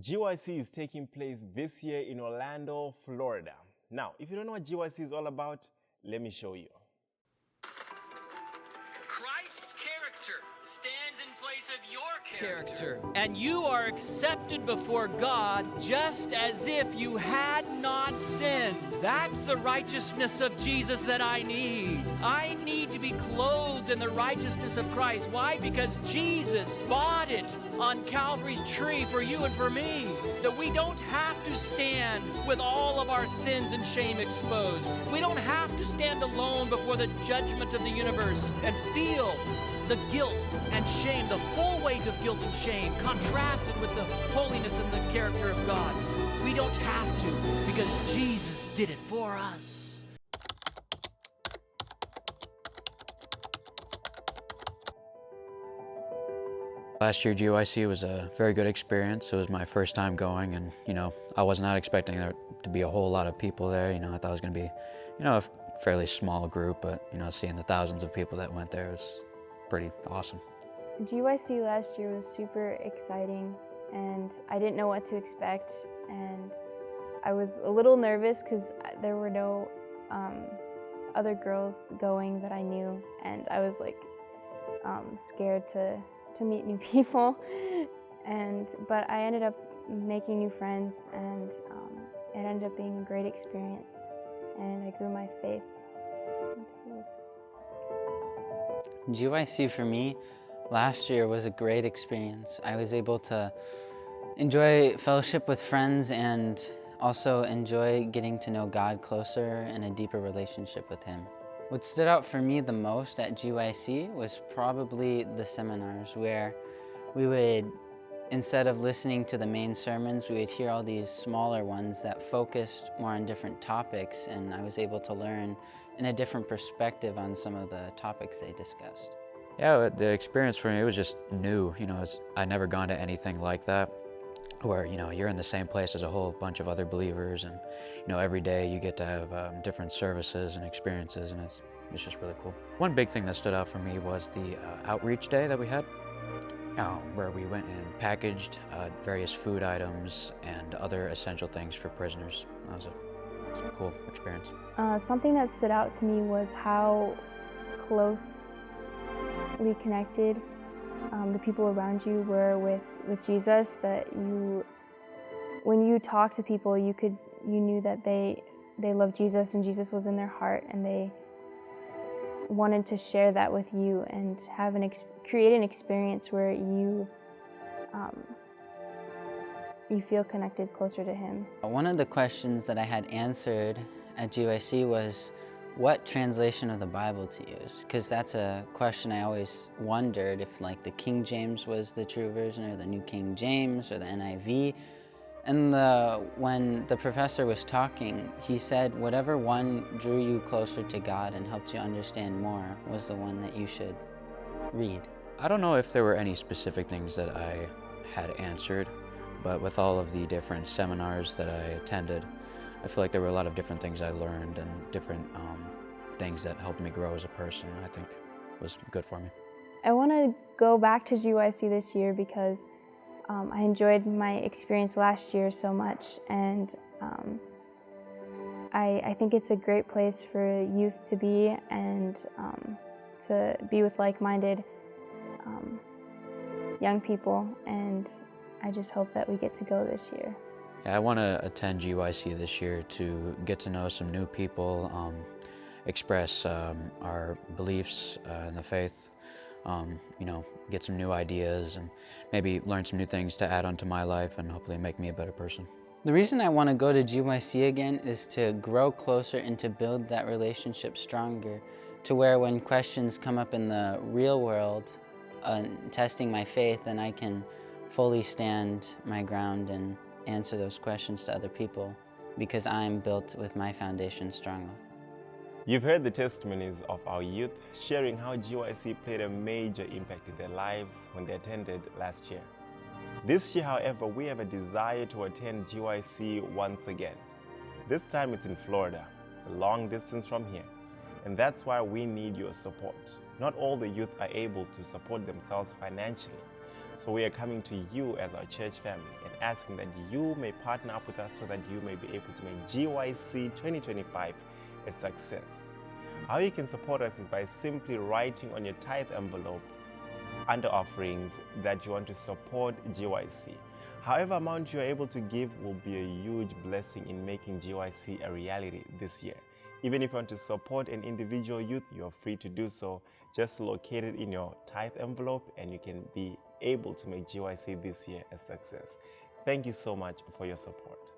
GYC is taking place this year in Orlando, Florida. Now, if you don't know what GYC is all about, let me show you. Christ's character stands in place of your character. And you are accepted before God just as if you had not sinned. That's the righteousness of Jesus that I need. I need to be clothed in the righteousness of Christ. Why? Because Jesus bought it on Calvary's tree for you and for me. That we don't have to stand with all of our sins and shame exposed. We don't have to stand alone before the judgment of the universe and feel the guilt and shame, the full weight of guilt and shame, contrasted with the holiness and the character of God. We don't have to, because Jesus did it for us. Last year, GYC was a very good experience. It was my first time going, and I was not expecting there to be a whole lot of people there. I thought it was going to be, a fairly small group, but seeing the thousands of people that went there was pretty awesome. GYC last year was super exciting, and I didn't know what to expect, and I was a little nervous because there were no other girls going that I knew, and I was like scared to meet new people, but I ended up making new friends, and it ended up being a great experience, and I grew my faith. GYC for me last year was a great experience. I was able to enjoy fellowship with friends and also enjoy getting to know God closer and a deeper relationship with Him. What stood out for me the most at GYC was probably the seminars, where we would, instead of listening to the main sermons, we would hear all these smaller ones that focused more on different topics, and I was able to learn in a different perspective on some of the topics they discussed. Yeah, the experience for me, it was just new. I'd never gone to anything like that, where you're in the same place as a whole bunch of other believers, and every day you get to have different services and experiences, and it's just really cool. One big thing that stood out for me was the outreach day that we had, where we went and packaged various food items and other essential things for prisoners. That was a cool experience. Something that stood out to me was how closely connected the people around you were with Jesus, that when you talked to people, you knew that they loved Jesus and Jesus was in their heart, and they wanted to share that with you and have create an experience where you feel connected closer to Him. One of the questions that I had answered at GYC was what translation of the Bible to use, because that's a question I always wondered, if like the King James was the true version, or the New King James, or the NIV. And when the professor was talking, he said whatever one drew you closer to God and helped you understand more was the one that you should read. I don't know if there were any specific things that I had answered, but with all of the different seminars that I attended, I feel like there were a lot of different things I learned, and different things that helped me grow as a person. I think was good for me. I want to go back to GYC this year because I enjoyed my experience last year so much, and I think it's a great place for youth to be, and to be with like-minded young people, and I just hope that we get to go this year. Yeah, I want to attend GYC this year to get to know some new people, express our beliefs in the faith, get some new ideas, and maybe learn some new things to add onto my life and hopefully make me a better person. The reason I want to go to GYC again is to grow closer and to build that relationship stronger, to where when questions come up in the real world, testing my faith, then I can fully stand my ground and answer those questions to other people, because I'm built with my foundation strongly. You've heard the testimonies of our youth sharing how GYC played a major impact in their lives when they attended last year. This year, however, we have a desire to attend GYC once again. This time it's in Florida. It's a long distance from here, and that's why we need your support. Not all the youth are able to support themselves financially. So we are coming to you as our church family and asking that you may partner up with us so that you may be able to make GYC 2025 a success. How you can support us is by simply writing on your tithe envelope under offerings that you want to support GYC. However amount you are able to give will be a huge blessing in making GYC a reality this year. Even if you want to support an individual youth, you're free to do so. Just locate it in your tithe envelope and you can be able to make GYC this year a success. Thank you so much for your support.